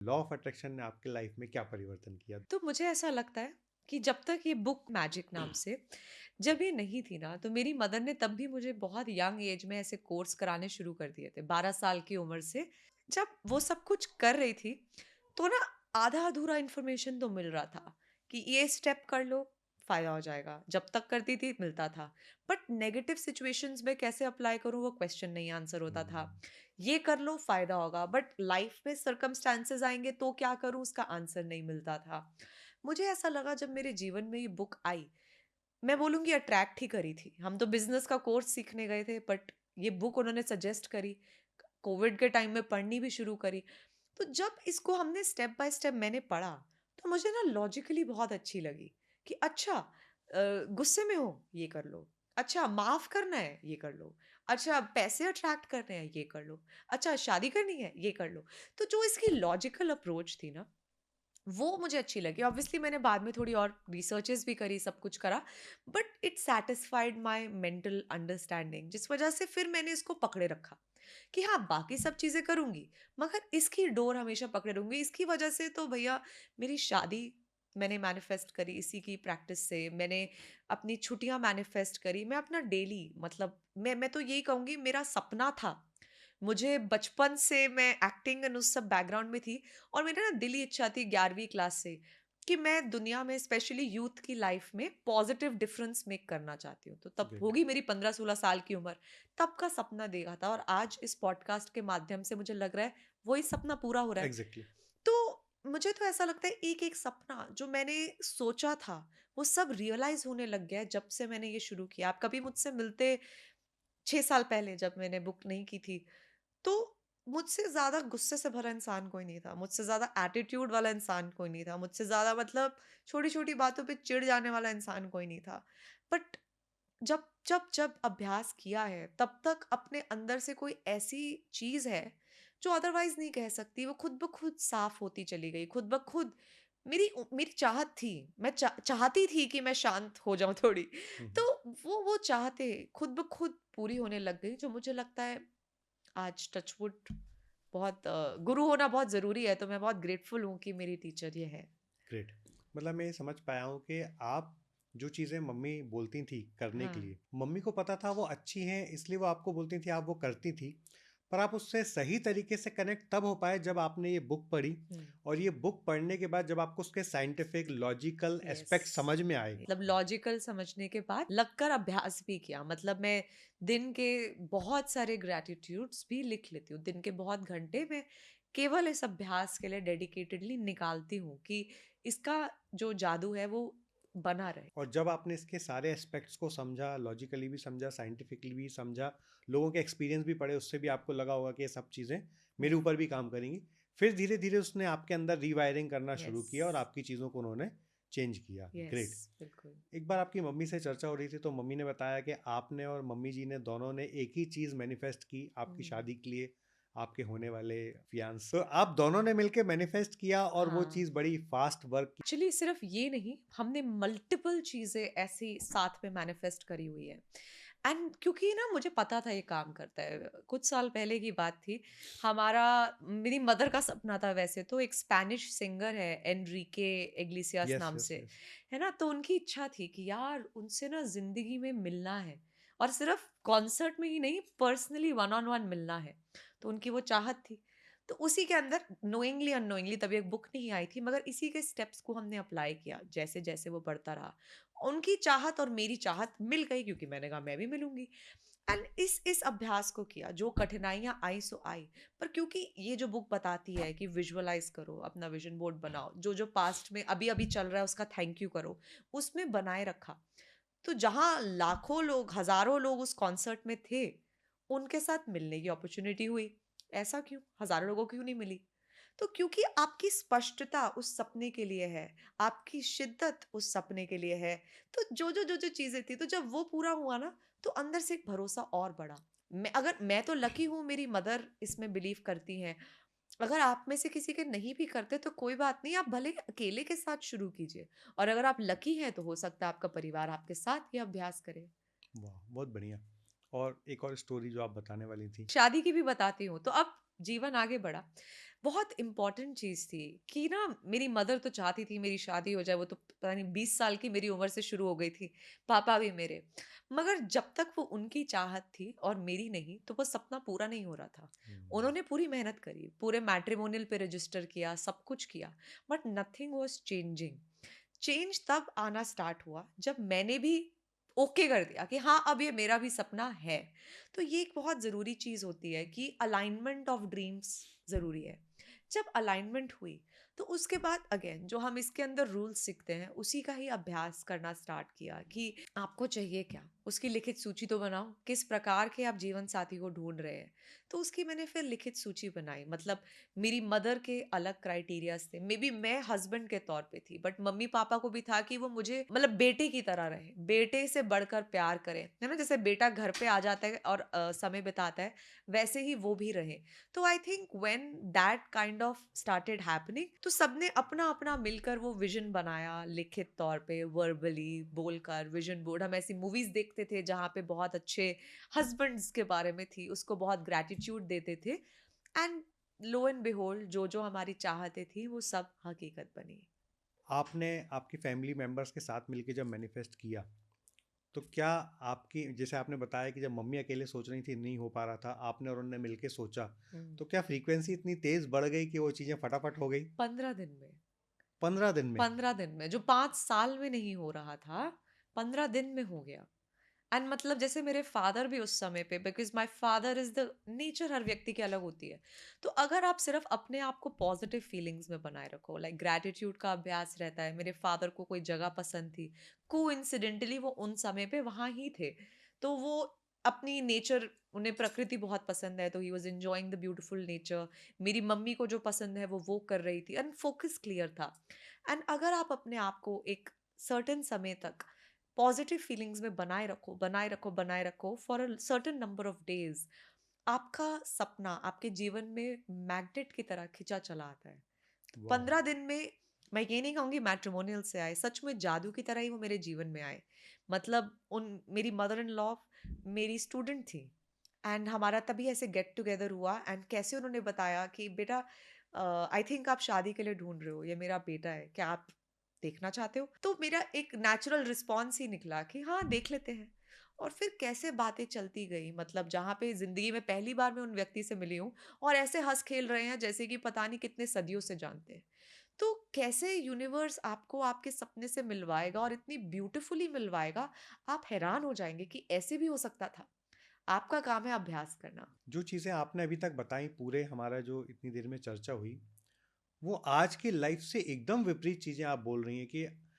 Law of attraction ने आपके life में क्या परिवर्तन किया? तो मुझे ऐसा लगता है कि जब तक ये बुक मैजिक नाम से जब ये नहीं थी ना, तो मेरी मदर ने तब भी मुझे बहुत यंग एज में ऐसे कोर्स कराने शुरू कर दिए थे, 12 साल की उम्र से। जब वो सब कुछ कर रही थी, तो ना आधा अधूरा इन्फॉर्मेशन तो मिल रहा था कि ये स्टेप कर लो, फायदा हो जाएगा। जब तक करती थी मिलता था, बट नेगेटिव सिचुएशंस में कैसे अप्लाई करूं वो क्वेश्चन नहीं आंसर होता था। हम्म, ये कर लो फायदा होगा, बट लाइफ में सर्कमस्टांसेस आएंगे तो क्या करूं उसका आंसर नहीं मिलता था। मुझे ऐसा लगा जब मेरे जीवन में ये बुक आई, मैं बोलूंगी अट्रैक्ट ही करी थी। हम तो बिजनेस का कोर्स सीखने गए थे, बट ये बुक उन्होंने सजेस्ट करी, कोविड के टाइम में पढ़नी भी शुरू करी। तो जब इसको हमने स्टेप बाय स्टेप मैंने पढ़ा, तो मुझे ना लॉजिकली बहुत अच्छी लगी कि अच्छा, गुस्से में हो ये कर लो, अच्छा माफ करना है ये कर लो, अच्छा पैसे अट्रैक्ट करने हैं ये कर लो, अच्छा शादी करनी है ये कर लो। तो जो इसकी लॉजिकल अप्रोच थी ना, वो मुझे अच्छी लगी। ऑब्वियसली मैंने बाद में थोड़ी और रिसर्चेस भी करी, सब कुछ करा, but it satisfied my mental understanding, जिस वजह से फिर मैंने इसको पकड़े रखा कि हाँ बाकी सब चीज़ें करूँगी, मगर इसकी डोर हमेशा पकड़े रहूँगी। इसकी वजह से तो भैया मेरी शादी मैंने मैनिफेस्ट करी, इसी की प्रैक्टिस से मैंने अपनी छुट्टियां मैनिफेस्ट करी। मैं अपना डेली, मतलब मैं तो यही कहूँगी, मेरा सपना था। मुझे बचपन से मैं एक्टिंग एंड उस सब बैकग्राउंड में थी, और मेरा ना दिली इच्छा थी 11वीं क्लास से कि मैं दुनिया में, स्पेशली यूथ की लाइफ में, पॉजिटिव डिफरेंस मेक करना चाहती हूँ। तो तब ग्रेट। होगी मेरी 15-16 साल की उम्र। तब का सपना देखा था, और आज इस पॉडकास्ट के माध्यम से मुझे लग रहा है वही सपना पूरा हो रहा है। एग्जैक्टली। तो मुझे तो ऐसा लगता है एक एक सपना जो मैंने सोचा था, वो सब रियलाइज होने लग गया है जब से मैंने ये शुरू किया। आप कभी मुझसे मिलते 6 साल पहले, जब मैंने बुक नहीं की थी, तो मुझसे ज़्यादा गुस्से से भरा इंसान कोई नहीं था, मुझसे ज़्यादा एटीट्यूड वाला इंसान कोई नहीं था, मुझसे ज़्यादा मतलब छोटी-छोटी बातों पे चिढ़ जाने वाला इंसान कोई नहीं था। बट जब जब जब अभ्यास किया है, तब तक अपने अंदर से कोई ऐसी चीज़ है जो अदरवाइज़ नहीं कह सकती, वो खुद ब खुद साफ होती चली गई, खुद ब खुद। मेरी चाहत थी, मैं चाहती थी कि मैं शांत हो जाऊँ थोड़ी, तो वो चाहते खुद ब खुद पूरी होने लग गई, जो मुझे लगता है आज टचवुड बहुत गुरु होना बहुत ज़रूरी है, तो मैं बहुत ग्रेटफुल हूँ कि मेरी टीचर ये है। ग्रेट। मतलब मैं ये समझ पाया हूँ कि आप जो चीज़ें मम्मी बोलती थी करने के हाँ। लिए, मम्मी को पता था वो अच्छी हैं, इसलिए वो आपको बोलती थी, आप वो करती थी। पर आप उससे सही तरीके से कनेक्ट तब हो पाए जब आपने ये बुक पढ़ी, हुँ। और ये बुक पढ़ने के बाद जब आपको उसके साइंटिफिक लॉजिकल यस। एस्पेक्ट समझ में आए। मतलब लॉजिकल समझने के बाद लगकर अभ्यास भी किया। मतलब मैं दिन के बहुत सारे ग्रैटिट्यूड्स भी लिख लेती हूँ। दिन के बहुत घंटे मैं केवल इस अभ्यास के लिए डेडिकेटेडली निकालती हूँ कि इसका जो जादू है वो बना रहे। और जब आपने इसके सारे एस्पेक्ट्स को समझा, लॉजिकली भी समझा, साइंटिफिकली भी समझा, लोगों के एक्सपीरियंस भी पढ़े, उससे भी आपको लगा होगा कि ये सब चीज़ें मेरे हुँ। ऊपर भी काम करेंगी। फिर धीरे धीरे उसने आपके अंदर रीवायरिंग करना शुरू यस, किया और आपकी चीज़ों को उन्होंने चेंज किया। Yes, great. बिल्कुल। एक बार आपकी मम्मी से चर्चा हो रही थी, तो मम्मी ने बताया कि आपने और मम्मी जी ने दोनों ने एक ही चीज़ मैनिफेस्ट की आपकी हुँ। शादी के लिए, आपके होने वाले फियांस। तो आप दोनों ने मिलके मैनिफेस्ट किया और वो हाँ। चीज़ बड़ी फास्ट वर्क की। एक्चुअली सिर्फ ये नहीं, हमने मल्टीपल चीजें ऐसी साथ में मैनिफेस्ट करी हुई है। एंड क्योंकि ना मुझे पता था ये काम करता है। कुछ साल पहले की बात थी, हमारा, मेरी मदर का सपना था वैसे तो, एक स्पैनिश सिंगर है एनरिके इग्लेसियास यस, नाम यस, से, यस। है ना। तो उनकी इच्छा थी कि यार उनसे ना जिंदगी में मिलना है, और सिर्फ कॉन्सर्ट में ही नहीं, पर्सनली वन ऑन वन मिलना है। तो उनकी वो चाहत थी। तो उसी के अंदर नोइंगली अननोइंगली, तभी एक बुक नहीं आई थी, मगर इसी के स्टेप्स को हमने अप्लाई किया जैसे जैसे वो बढ़ता रहा। उनकी चाहत और मेरी चाहत मिल गई, क्योंकि मैंने कहा मैं भी मिलूंगी। एंड इस अभ्यास को किया, जो कठिनाइयां आई सो आई। पर क्योंकि ये जो बुक बताती है कि विजुअलाइज करो, अपना विजन बोर्ड बनाओ, जो जो पास्ट में अभी अभी चल रहा है उसका थैंक यू करो, उसमें बनाए रखा। तो जहां लाखों लोग, हजारों लोग उस कॉन्सर्ट में थे, उनके साथ मिलने की अपॉर्चुनिटी हुई। ऐसा क्यों, हजारों लोगों को क्यों नहीं मिली? तो क्योंकि आपकी स्पष्टता उस सपने के लिए है, आपकी शिद्दत उस सपने के लिए है। तो जो चीजें थी, तो जब वो पूरा हुआ ना, तो अंदर से एक भरोसा और बढ़ा। मैं तो लकी हूं, मेरी मदर इसमें बिलीव करती हैं। अगर आप में से किसी के नहीं भी करते तो कोई बात नहीं, आप भले अकेले के साथ शुरू कीजिए, और अगर आप लकी हैं तो हो सकता है आपका परिवार आपके साथ ये अभ्यास करे। वाह, बहुत बढ़िया। और एक और स्टोरी जो आप बताने वाली थी। शादी की भी बताती हूँ। तो अब जीवन आगे बढ़ा। बहुत इम्पोर्टेंट चीज़ थी कि ना मेरी मदर तो चाहती थी मेरी शादी हो जाए, वो तो पता नहीं 20 साल की मेरी उम्र से शुरू हो गई थी, पापा भी मेरे। मगर जब तक वो उनकी चाहत थी और मेरी नहीं, तो वो सपना पूरा नहीं हो रहा था। हुँ। उन्होंने पूरी मेहनत करी, पूरे मैट्रिमोनियल पे रजिस्टर किया, सब कुछ किया, but nothing was changing. Change तब आना स्टार्ट हुआ जब मैंने भी ओके कर दिया कि हाँ, अब ये मेरा भी सपना है। तो ये एक बहुत ज़रूरी चीज़ होती है कि अलाइनमेंट ऑफ ड्रीम्स ज़रूरी है। जब अलाइनमेंट हुई, तो उसके बाद अगेन जो हम इसके अंदर रूल्स सीखते हैं, उसी का ही अभ्यास करना स्टार्ट किया कि आपको चाहिए क्या? उसकी लिखित सूची तो बनाओ, किस प्रकार के आप जीवन साथी को ढूँढ रहे हैं। तो उसकी मैंने फिर लिखित सूची बनाई, मतलब मेरी मदर के अलग क्राइटेरियाज़ थे। मेबी मैं हस्बैंड के तौर पे थी, बट मम्मी-पापा को भी था कि वो मुझे मतलब बेटे की तरह रहे, बेटे से बढ़कर प्यार करें, है ना? जैसे बेटा घर पे आ जाता है और समय बिताता है, वैसे ही वो भी रहे। तो I think when that kind of started happening, तो सबने अपना-अपना मिलकर वो विज़न बनाया, लिखित तौर पे, वर्बली, बोलकर, विज़न बोर्ड। हम ऐसी मूवीज़ देखते थे जहाँ पे बहुत अच्छे हस्बैंड्स के बारे में थी, उसको बहुत ग्रैटिट्यूड देते थे, एंड लो एंड बिहोल्ड जो-जो हमारी चाहतें थी वो सब हकीकत बनी। आपने आपकी फैमिली मेंबर्स के साथ मिलके जब मैनिफेस्ट किया, तो क्या आपकी जैसे आपने बताया कि जब मम्मी अकेले सोच रही थी, नहीं हो पा रहा था, आपने और उन्होंने मिलके सोचा, हुँ। तो क्या फ्रीक्वेंसी इतनी तेज़ बढ़ गई कि वो चीज़ें फटाफट हो गई? 15 दिन में, 15 दिन में? 15 दिन में, जो 5 साल में नहीं हो रहा था, 15 दिन में हो गया। एंड मतलब जैसे मेरे फादर भी उस समय पे, because my father is the nature, हर व्यक्ति की अलग होती है। तो अगर आप सिर्फ़ अपने आप को पॉज़िटिव फीलिंग्स में बनाए रखो, लाइक ग्रैटिट्यूड का अभ्यास रहता है। मेरे फादर को कोई जगह पसंद थी, कोइंसिडेंटली वो उन समय पे वहाँ ही थे। तो वो अपनी नेचर, उन्हें प्रकृति बहुत पसंद है, तो he was enjoying the beautiful nature. मेरी मम्मी को जो पसंद है वो कर रही थी, एंड फ़ोकस क्लियर था। एंड अगर आप अपने आप को एक सर्टेन समय तक पॉजिटिव फीलिंग्स में बनाए रखो, बनाए रखो, बनाए रखो for a certain number of days, आपका सपना आपके जीवन में मैग्नेट की तरह खिंचा चला आता है। तो वॉव! 15 दिन में, मैं ये नहीं कहूंगी मैट्रिमोनियल से आए, सच में जादू की तरह ही वो मेरे जीवन में आए। मतलब उन मेरी मदर इन लॉ मेरी स्टूडेंट थी, एंड हमारा तभी ऐसे गेट टुगेदर हुआ, एंड कैसे उन्होंने बताया कि बेटा, आई थिंक आप शादी के लिए ढूंढ रहे हो, ये मेरा बेटा है, क्या आप देखना चाहते हो? तो मेरा एक नेचुरल रिस्पॉन्स ही निकला कि हाँ, देख लेते हैं। और फिर कैसे बातें चलती गई, मतलब जहाँ पे ज़िंदगी में पहली बार मैं उन व्यक्ति से मिली हूँ और ऐसे हँस खेल रहे हैं जैसे कि पता नहीं कितने सदियों से जानते हैं। तो कैसे यूनिवर्स आपको आपके सपने से मिलवाएगा और इतनी ब्यूटीफुली मिलवाएगा, आप हैरान हो जाएँगे कि ऐसे भी हो सकता था। आपका काम है अभ्यास करना। जो चीज़ें आपने अभी तक बताई, पूरे हमारा जो इतनी देर में चर्चा हुई, वो आज की लाइफ से एकदम विपरीत चीज़ें आप बोल रही हैं कि